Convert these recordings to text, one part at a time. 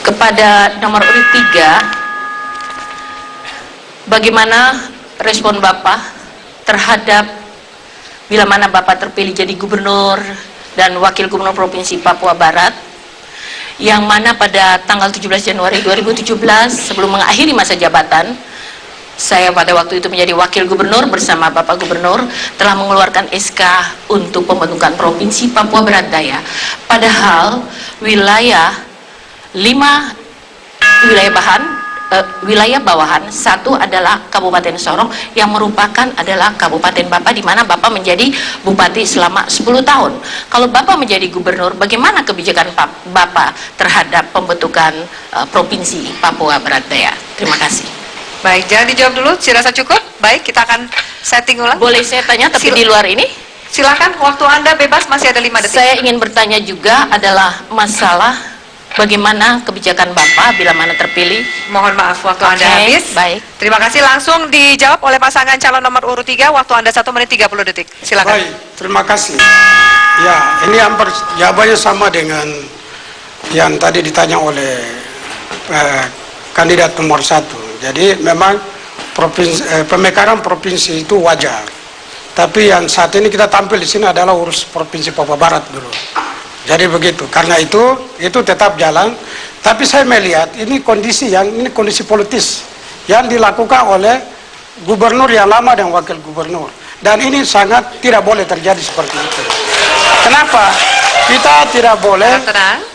Kepada nomor urut 3, bagaimana respon Bapak terhadap bila mana Bapak terpilih jadi gubernur dan wakil gubernur Provinsi Papua Barat, yang mana pada tanggal 17 Januari 2017 sebelum mengakhiri masa jabatan, saya pada waktu itu menjadi wakil gubernur bersama Bapak Gubernur telah mengeluarkan SK untuk pembentukan Provinsi Papua Barat Daya. Padahal wilayah 5 wilayah bawahan, 1 adalah Kabupaten Sorong yang merupakan adalah Kabupaten Bapak, di mana Bapak menjadi bupati selama 10 tahun. Kalau Bapak menjadi gubernur, bagaimana kebijakan Bapak terhadap pembentukan Provinsi Papua Barat Daya? Terima kasih. Baik, jangan dijawab dulu, dirasa cukup. Baik, kita akan setting ulang. Boleh saya tanya tapi di luar ini? Silakan, waktu Anda bebas, masih ada 5 detik. Saya ingin bertanya juga adalah masalah bagaimana kebijakan Bapak bila mana terpilih. Mohon maaf, waktu Anda habis. Baik. Terima kasih, langsung dijawab oleh pasangan calon nomor urut 3. Waktu Anda 1 menit 30 detik. Silakan. Baik, terima kasih. Ya, ini hampir jawabannya sama dengan yang tadi ditanya oleh kandidat nomor 1. Jadi memang pemekaran provinsi itu wajar. Tapi yang saat ini kita tampil di sini adalah urus Provinsi Papua Barat dulu. Jadi begitu. Karena itu tetap jalan. Tapi saya melihat ini kondisi politis yang dilakukan oleh gubernur yang lama dan wakil gubernur. Dan ini sangat tidak boleh terjadi seperti itu. Kenapa? Kita tidak boleh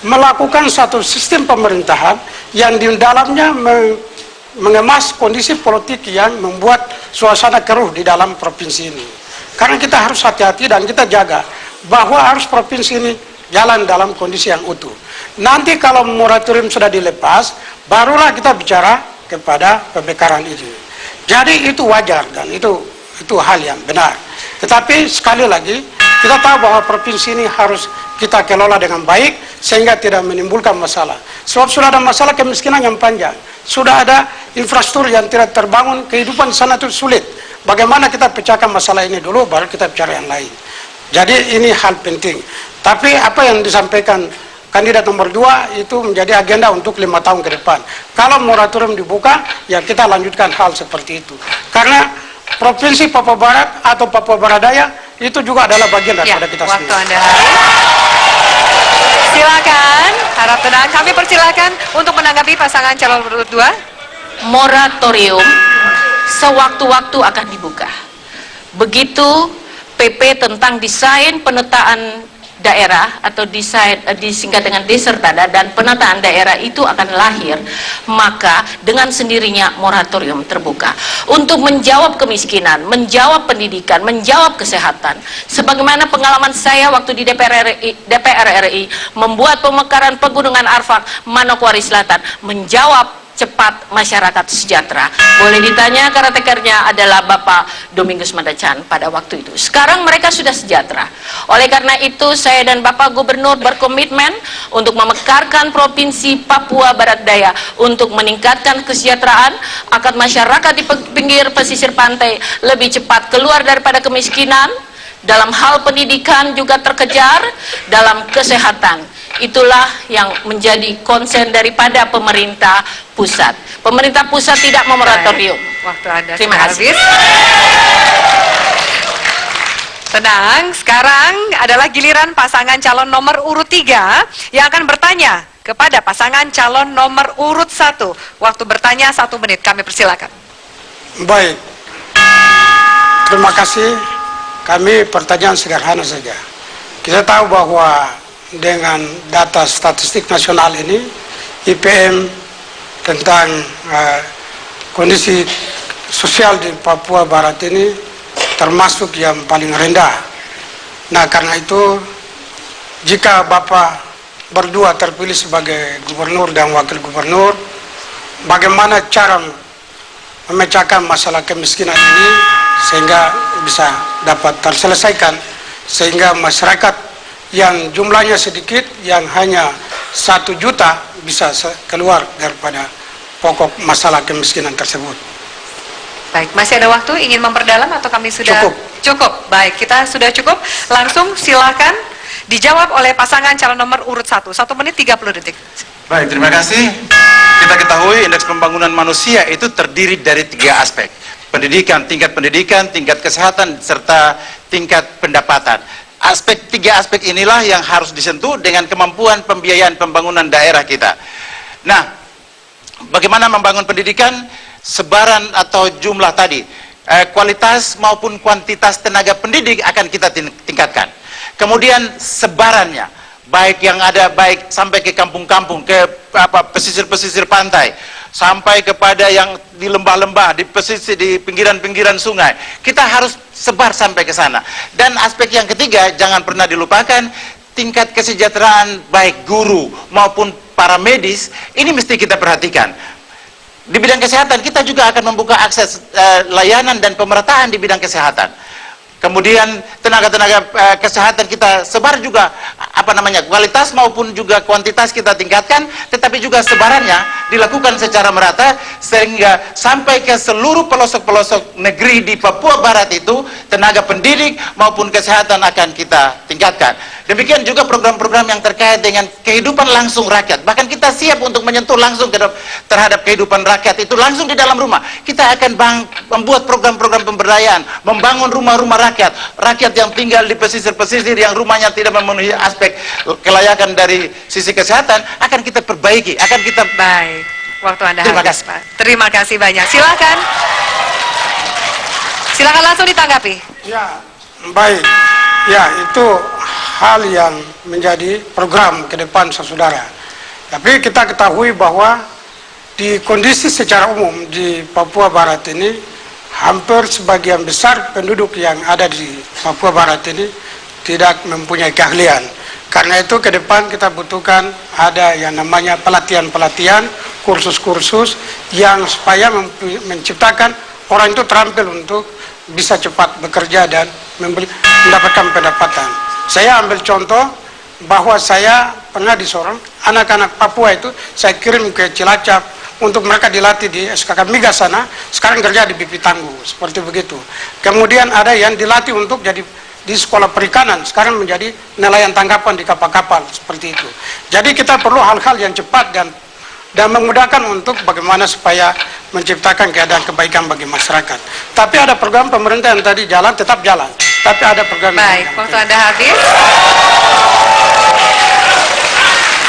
melakukan satu sistem pemerintahan yang di dalamnya mengemas kondisi politik yang membuat suasana keruh di dalam provinsi ini. Karena kita harus hati-hati dan kita jaga bahwa harus provinsi ini jalan dalam kondisi yang utuh. Nanti kalau moratorium sudah dilepas, barulah kita bicara kepada pemekaran ini. Jadi itu wajar dan itu hal yang benar. Tetapi sekali lagi, kita tahu bahwa provinsi ini harus kita kelola dengan baik sehingga tidak menimbulkan masalah. Sebab sudah ada masalah kemiskinan yang panjang. Sudah ada infrastruktur yang tidak terbangun, kehidupan di sana itu sulit. Bagaimana kita pecahkan masalah ini dulu, baru kita bicara yang lain. Jadi ini hal penting. Tapi apa yang disampaikan kandidat nomor 2 itu menjadi agenda untuk 5 tahun ke depan. Kalau moratorium dibuka, ya kita lanjutkan hal seperti itu. Karena Provinsi Papua Barat atau Papua Barat Daya itu juga adalah bagian daripada kita sendiri. Waktu Anda habis. Silakan, harap tenang. Kami persilakan untuk menanggapi pasangan calon nomor 2. Moratorium sewaktu-waktu akan dibuka. Begitu PP tentang desain penataan daerah atau desain disingkat dengan Desertada dan penataan daerah itu akan lahir, maka dengan sendirinya moratorium terbuka untuk menjawab kemiskinan, menjawab pendidikan, menjawab kesehatan. Sebagaimana pengalaman saya waktu di DPR RI membuat pemekaran Pegunungan Arfak Manokwari Selatan, menjawab cepat masyarakat sejahtera. Boleh ditanya, karetekernya adalah Bapak Domingus Mandacan pada waktu itu. Sekarang mereka sudah sejahtera. Oleh karena itu saya dan Bapak Gubernur berkomitmen untuk memekarkan Provinsi Papua Barat Daya untuk meningkatkan kesejahteraan agar masyarakat di pinggir pesisir pantai lebih cepat keluar daripada kemiskinan, dalam hal pendidikan juga terkejar, dalam kesehatan. Itulah yang menjadi konsen daripada pemerintah pusat. Pemerintah pusat tidak memoratorium. Waktu Anda Terima kasih. habis. Tenang, sekarang adalah giliran pasangan calon nomor urut 3 yang akan bertanya kepada pasangan calon nomor urut 1. Waktu bertanya 1 menit, kami persilakan. Baik, terima kasih. Kami pertanyaan sederhana saja. Kita tahu bahwa dengan data statistik nasional ini, IPM tentang kondisi sosial di Papua Barat ini termasuk yang paling rendah. Nah, karena itu jika Bapak berdua terpilih sebagai gubernur dan wakil gubernur, bagaimana cara memecahkan masalah kemiskinan ini sehingga bisa dapat terselesaikan, sehingga masyarakat yang jumlahnya sedikit, yang hanya 1 juta bisa keluar daripada pokok masalah kemiskinan tersebut. Baik, masih ada waktu ingin memperdalam atau kami sudah cukup? Baik, kita sudah cukup. Langsung silakan dijawab oleh pasangan calon nomor urut 1. 1 menit 30 detik. Baik, terima kasih. Kita ketahui indeks pembangunan manusia itu terdiri dari 3 aspek. Pendidikan, tingkat kesehatan, serta tingkat pendapatan. 3 aspek inilah yang harus disentuh dengan kemampuan pembiayaan pembangunan daerah kita. Nah, bagaimana membangun pendidikan? Sebaran atau jumlah tadi, kualitas maupun kuantitas tenaga pendidik akan kita tingkatkan. Kemudian sebarannya, baik yang ada, baik sampai ke kampung-kampung, ke pesisir-pesisir pantai, sampai kepada yang di lembah-lembah, di pesisir, di pinggiran-pinggiran sungai. Kita harus sebar sampai ke sana. Dan aspek yang ketiga, jangan pernah dilupakan, tingkat kesejahteraan baik guru maupun para medis, ini mesti kita perhatikan. Di bidang kesehatan kita juga akan membuka akses layanan dan pemerataan di bidang kesehatan. Kemudian tenaga-tenaga kesehatan kita sebar juga, kualitas maupun juga kuantitas kita tingkatkan, tetapi juga sebarannya dilakukan secara merata sehingga sampai ke seluruh pelosok-pelosok negeri di Papua Barat itu tenaga pendidik maupun kesehatan akan kita tingkatkan. Demikian juga program-program yang terkait dengan kehidupan langsung rakyat. Bahkan kita siap untuk menyentuh langsung terhadap kehidupan rakyat itu langsung di dalam rumah. Kita akan membuat program-program pemberdayaan, membangun rumah-rumah rakyat yang tinggal di pesisir-pesisir yang rumahnya tidak memenuhi aspek kelayakan dari sisi kesehatan, akan kita perbaiki, akan kita... Baik, waktu Anda Terima habis, kasih. Pak. Terima kasih banyak. Silakan. Silakan langsung ditanggapi. Ya, baik. Ya, itu hal yang menjadi program ke depan saudara. Tapi kita ketahui bahwa di kondisi secara umum di Papua Barat ini, hampir sebagian besar penduduk yang ada di Papua Barat ini tidak mempunyai keahlian. Karena itu ke depan kita butuhkan ada yang namanya pelatihan-pelatihan, kursus-kursus yang supaya menciptakan orang itu terampil untuk bisa cepat bekerja dan mendapatkan pendapatan. Saya ambil contoh bahwa saya pernah di Sorong, anak-anak Papua itu saya kirim ke Cilacap untuk mereka dilatih di SKK Migas sana, sekarang kerja di BP Tangguh, seperti begitu. Kemudian ada yang dilatih untuk jadi di sekolah perikanan, sekarang menjadi nelayan tangkapan di kapal-kapal, seperti itu. Jadi kita perlu hal-hal yang cepat dan memudahkan untuk bagaimana supaya menciptakan keadaan kebaikan bagi masyarakat. Tapi ada program pemerintah yang tadi jalan, tetap jalan. Tapi ada program Baik, waktu Anda habis.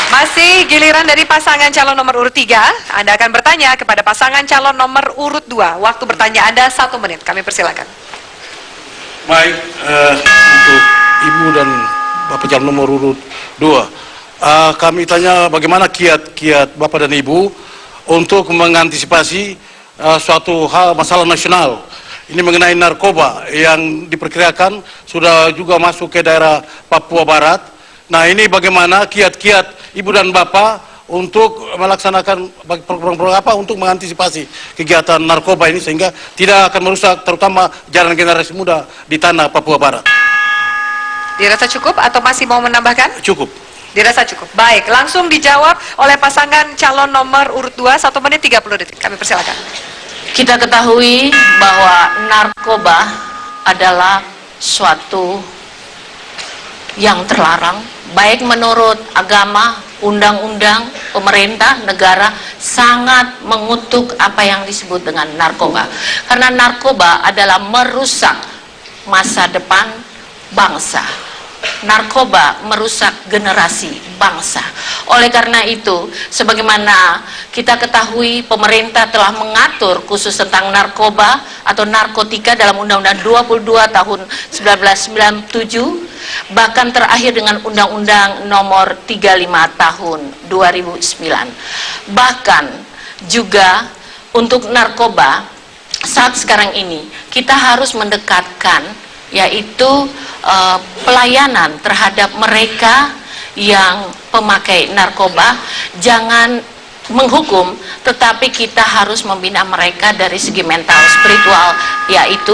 Masih giliran dari pasangan calon nomor urut 3. Anda akan bertanya kepada pasangan calon nomor urut 2. Waktu bertanya Anda 1 menit. Kami persilakan. Baik, untuk Ibu dan Bapak calon nomor urut 2, kami tanya bagaimana kiat-kiat Bapak dan Ibu untuk mengantisipasi suatu hal masalah nasional. Ini mengenai narkoba yang diperkirakan sudah juga masuk ke daerah Papua Barat. Nah, ini bagaimana kiat-kiat Ibu dan Bapak untuk melaksanakan program-program apa untuk mengantisipasi kegiatan narkoba ini sehingga tidak akan merusak terutama jalan generasi muda di tanah Papua Barat. Dirasa cukup atau masih mau menambahkan? Cukup. Dirasa cukup. Baik, langsung dijawab oleh pasangan calon nomor urut 2, 1 menit 30 detik. Kami persilakan. Kita ketahui bahwa narkoba adalah suatu yang terlarang, baik menurut agama, undang-undang, pemerintah, negara sangat mengutuk apa yang disebut dengan narkoba. Karena narkoba adalah merusak masa depan bangsa. Narkoba merusak generasi bangsa. Oleh karena itu, sebagaimana kita ketahui pemerintah telah mengatur khusus tentang narkoba atau narkotika dalam Undang-Undang 22 tahun 1997, bahkan terakhir dengan Undang-Undang nomor 35 tahun 2009. Bahkan juga untuk narkoba saat sekarang ini kita harus mendekatkan yaitu pelayanan terhadap mereka yang pemakai narkoba. Jangan menghukum, tetapi kita harus membina mereka dari segi mental spiritual, yaitu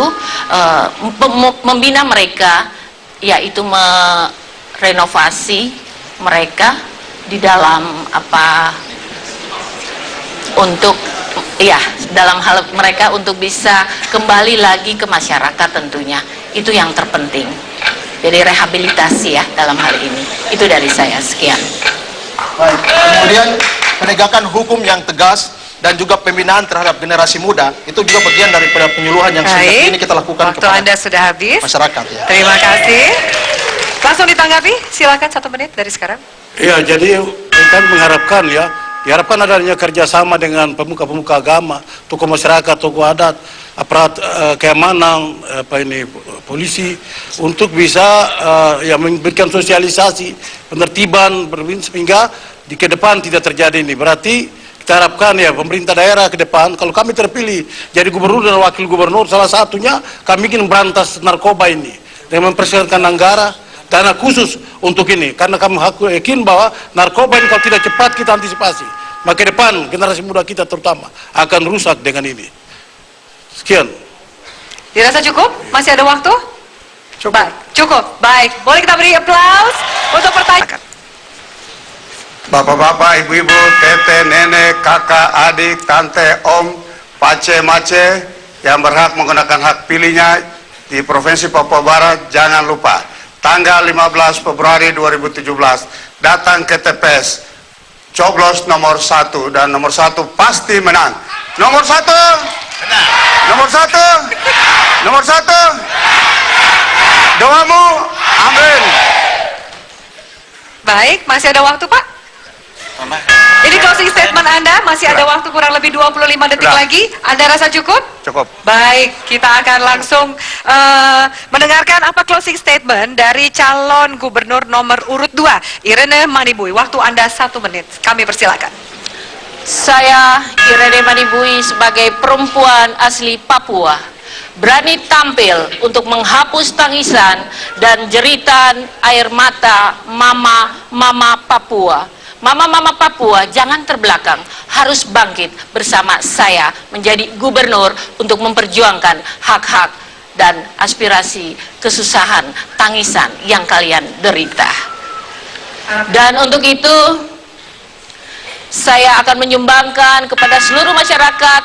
membina mereka, yaitu merenovasi mereka di dalam untuk dalam hal mereka untuk bisa kembali lagi ke masyarakat tentunya. Itu yang terpenting. Jadi rehabilitasi ya dalam hal ini. Itu dari saya, sekian. Baik, kemudian penegakan hukum yang tegas dan juga pembinaan terhadap generasi muda itu juga bagian daripada penyuluhan yang sejak ini kita lakukan Waktu kepada Anda sudah habis. masyarakat. Ya. Terima kasih. Langsung ditanggapi, silakan 1 menit dari sekarang. Ya, jadi kami mengharapkan ya, diharapkan adanya kerjasama dengan pemuka-pemuka agama, tokoh masyarakat, tokoh adat, aparat keamanan, polisi, untuk bisa ya memberikan sosialisasi, penertiban, sehingga di ke depan tidak terjadi ini. Berarti kita harapkan ya pemerintah daerah ke depan, kalau kami terpilih jadi gubernur dan wakil gubernur, salah satunya kami ingin berantas narkoba ini dengan mempersiapkan anggaran dana khusus untuk ini, karena kami yakin bahwa narkoba ini kalau tidak cepat kita antisipasi, maka ke depan generasi muda kita terutama akan rusak dengan ini. Sekian. Dirasa cukup? Masih ada waktu? Cukup. Baik, cukup. Baik, boleh kita beri aplaus untuk pertanyaan. Bapak-bapak, ibu-ibu, tete, nenek, kakak, adik, tante, om, pace, mace yang berhak menggunakan hak pilihnya di Provinsi Papua Barat, jangan lupa tanggal 15 Februari 2017 datang ke TPS, coblos nomor 1, dan nomor 1 pasti menang. Nomor 1, nomor 1, nomor 1, doamu, amin. Baik, masih ada waktu Pak? Ini closing statement Anda, masih ada waktu kurang lebih 25 detik Sudah. lagi. Anda rasa cukup? Cukup. Baik, kita akan langsung mendengarkan apa closing statement dari calon gubernur nomor urut 2, Irene Manibui. Waktu Anda 1 menit, kami persilakan. Saya Irene Manibui sebagai perempuan asli Papua berani tampil untuk menghapus tangisan dan jeritan air mata mama Papua. Mama Papua jangan terbelakang, harus bangkit bersama saya menjadi gubernur untuk memperjuangkan hak-hak dan aspirasi, kesusahan, tangisan yang kalian derita. Dan untuk itu saya akan menyumbangkan kepada seluruh masyarakat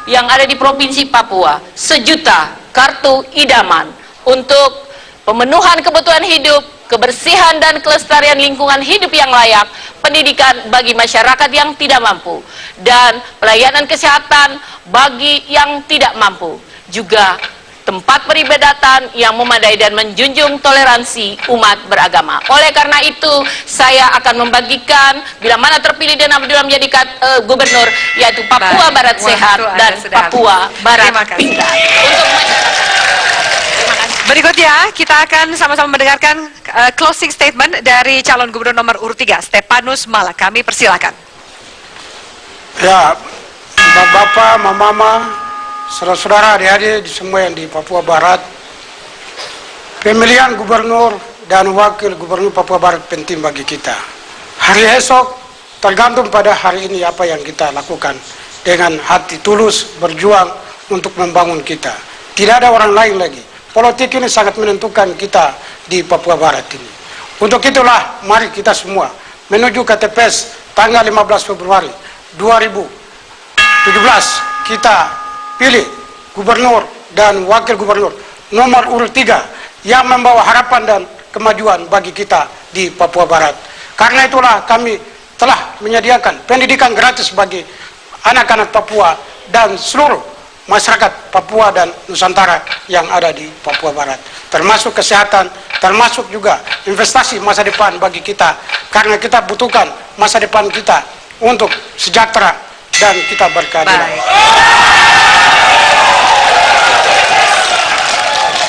yang ada di Provinsi Papua 1 juta kartu idaman untuk pemenuhan kebutuhan hidup, kebersihan dan kelestarian lingkungan hidup yang layak, pendidikan bagi masyarakat yang tidak mampu, dan pelayanan kesehatan bagi yang tidak mampu. Juga tempat peribadatan yang memadai dan menjunjung toleransi umat beragama. Oleh karena itu, saya akan membagikan bila mana terpilih dan apabila menjadi gubernur, yaitu Papua Barat Sehat dan Papua Barat Pintar. Untuk masyarakat. Berikutnya, kita akan sama-sama mendengarkan closing statement dari calon gubernur nomor urut 3, Stepanus Mala. Kami persilakan. Ya, bapak-bapak, mama, saudara-saudara, adik-adik semua yang di Papua Barat, pemilihan gubernur dan wakil gubernur Papua Barat penting bagi kita. Hari esok tergantung pada hari ini apa yang kita lakukan dengan hati tulus berjuang untuk membangun kita. Tidak ada orang lain lagi. Politik ini sangat menentukan kita di Papua Barat ini. Untuk itulah mari kita semua menuju ke TPS tanggal 15 Februari 2017 kita pilih gubernur dan wakil gubernur nomor urut 3 yang membawa harapan dan kemajuan bagi kita di Papua Barat. Karena itulah kami telah menyediakan pendidikan gratis bagi anak-anak Papua dan seluruh masyarakat Papua dan Nusantara yang ada di Papua Barat, termasuk kesehatan, termasuk juga investasi masa depan bagi kita, karena kita butuhkan masa depan kita untuk sejahtera dan kita berkeadilan.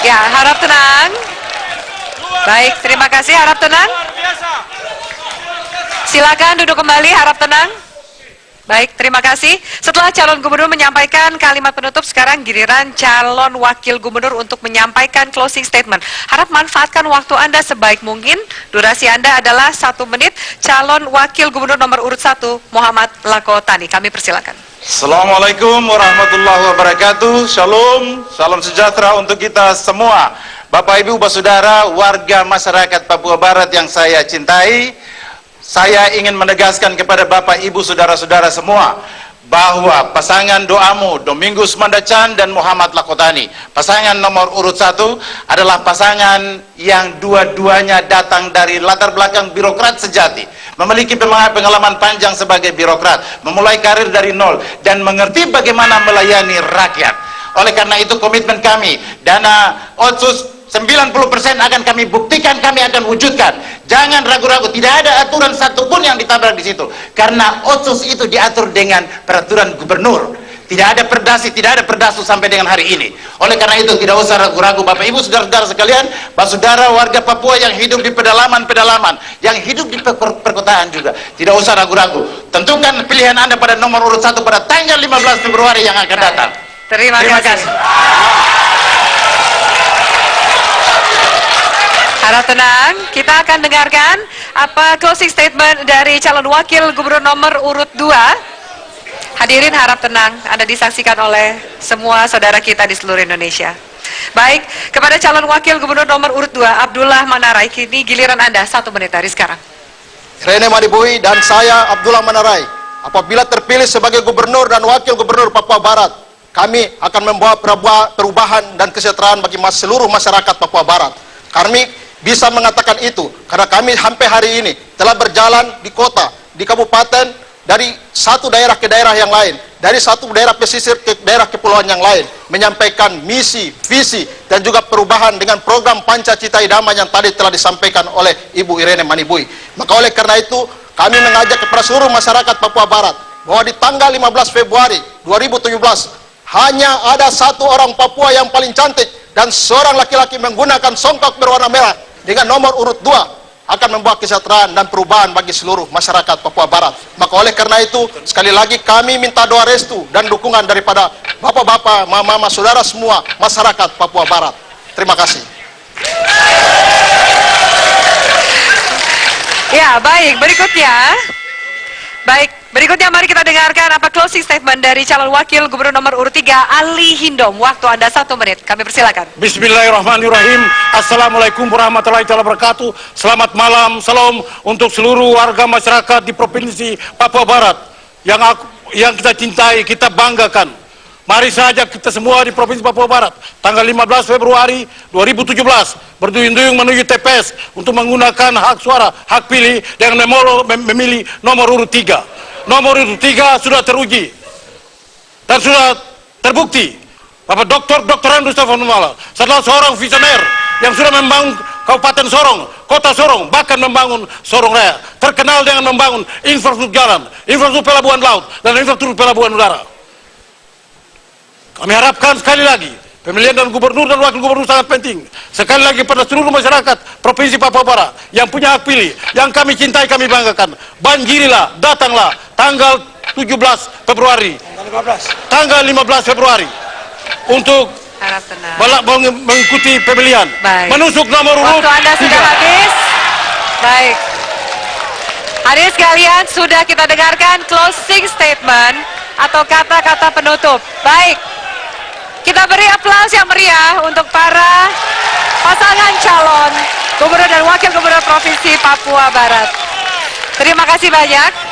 Ya, harap tenang. Baik, terima kasih, harap tenang. Silakan duduk kembali, harap tenang. Baik, terima kasih. Setelah calon gubernur menyampaikan kalimat penutup, sekarang giliran calon wakil gubernur untuk menyampaikan closing statement. Harap manfaatkan waktu Anda sebaik mungkin. Durasi Anda adalah 1 menit. Calon wakil gubernur nomor urut 1, Muhammad Lakotani. Kami persilakan. Assalamualaikum warahmatullahi wabarakatuh. Shalom, salam sejahtera untuk kita semua. Bapak Ibu, Saudara, warga masyarakat Papua Barat yang saya cintai, saya ingin menegaskan kepada Bapak Ibu Saudara-saudara semua bahwa pasangan Doamu, Domingus Mandacan dan Muhammad Lakotani, pasangan nomor urut 1 adalah pasangan yang dua-duanya datang dari latar belakang birokrat sejati, memiliki pengalaman panjang sebagai birokrat, memulai karir dari nol dan mengerti bagaimana melayani rakyat. Oleh karena itu komitmen kami, dana Otsus 90% akan kami buktikan, kami akan wujudkan. Jangan ragu-ragu, tidak ada aturan satupun yang ditabrak di situ. Karena Otsus itu diatur dengan peraturan gubernur. Tidak ada perdasi, tidak ada perdasu sampai dengan hari ini. Oleh karena itu tidak usah ragu-ragu Bapak Ibu, saudara-saudara sekalian, saudara warga Papua yang hidup di pedalaman-pedalaman, yang hidup di perkotaan juga. Tidak usah ragu-ragu. Tentukan pilihan Anda pada nomor urut 1 pada tanggal 15 Februari yang akan datang. Terima kasih. Harap tenang, kita akan dengarkan apa closing statement dari calon wakil gubernur nomor urut 2. Hadirin harap tenang, Anda disaksikan oleh semua saudara kita di seluruh Indonesia. Baik, kepada calon wakil gubernur nomor urut 2, Abdullah Manarai, kini giliran Anda 1 menit dari sekarang. Irene Manibui dan saya Abdullah Manarai, apabila terpilih sebagai gubernur dan wakil gubernur Papua Barat, kami akan membawa perubahan dan kesejahteraan bagi seluruh masyarakat Papua Barat. Kami bisa mengatakan itu karena kami sampai hari ini telah berjalan di kota, di kabupaten, dari satu daerah ke daerah yang lain, dari satu daerah pesisir ke daerah kepulauan yang lain, menyampaikan misi, visi, dan juga perubahan dengan program Pancacita Idaman yang tadi telah disampaikan oleh Ibu Irene Manibui. Maka oleh karena itu, kami mengajak kepada seluruh masyarakat Papua Barat bahwa di tanggal 15 Februari 2017 hanya ada satu orang Papua yang paling cantik dan seorang laki-laki menggunakan songkok berwarna merah dengan nomor urut 2 akan membawa kesejahteraan dan perubahan bagi seluruh masyarakat Papua Barat. Maka oleh karena itu, sekali lagi kami minta doa restu dan dukungan daripada bapak-bapak, mama-mama, saudara semua masyarakat Papua Barat. Terima kasih. Ya, baik, berikutnya mari kita dengarkan apa closing statement dari calon wakil gubernur nomor urut 3, Ali Hindom. Waktu Anda 1 menit, kami persilakan. Bismillahirrahmanirrahim. Assalamualaikum warahmatullahi wabarakatuh. Selamat malam, salam untuk seluruh warga masyarakat di Provinsi Papua Barat yang kita cintai, kita banggakan. Mari saja kita semua di Provinsi Papua Barat tanggal 15 Februari 2017 berduyun-duyun menuju TPS untuk menggunakan hak suara, hak pilih dengan memilih nomor urut 3. Nomor urut 3 sudah teruji dan sudah terbukti. Bapak Dr. Andrew Stefan Mala adalah seorang visioner yang sudah membangun Kabupaten Sorong, Kota Sorong, bahkan membangun Sorong Raya, terkenal dengan membangun infrastruktur jalan, infrastruktur pelabuhan laut, dan infrastruktur pelabuhan udara. Kami harapkan sekali lagi, pemilihan dan gubernur dan wakil gubernur sangat penting. Sekali lagi pada seluruh masyarakat Provinsi Papua Barat yang punya hak pilih, yang kami cintai, kami banggakan. Banjirilah, datanglah tanggal 17 Februari, tanggal 15 Februari untuk mengikuti pemilihan. Baik. Menusuk nomor urut. Waktu Anda sudah habis. Baik. Hadirin sekalian, sudah kita dengarkan closing statement atau kata-kata penutup. Baik. Kita beri aplaus yang meriah untuk para pasangan calon gubernur dan wakil gubernur Provinsi Papua Barat. Terima kasih banyak.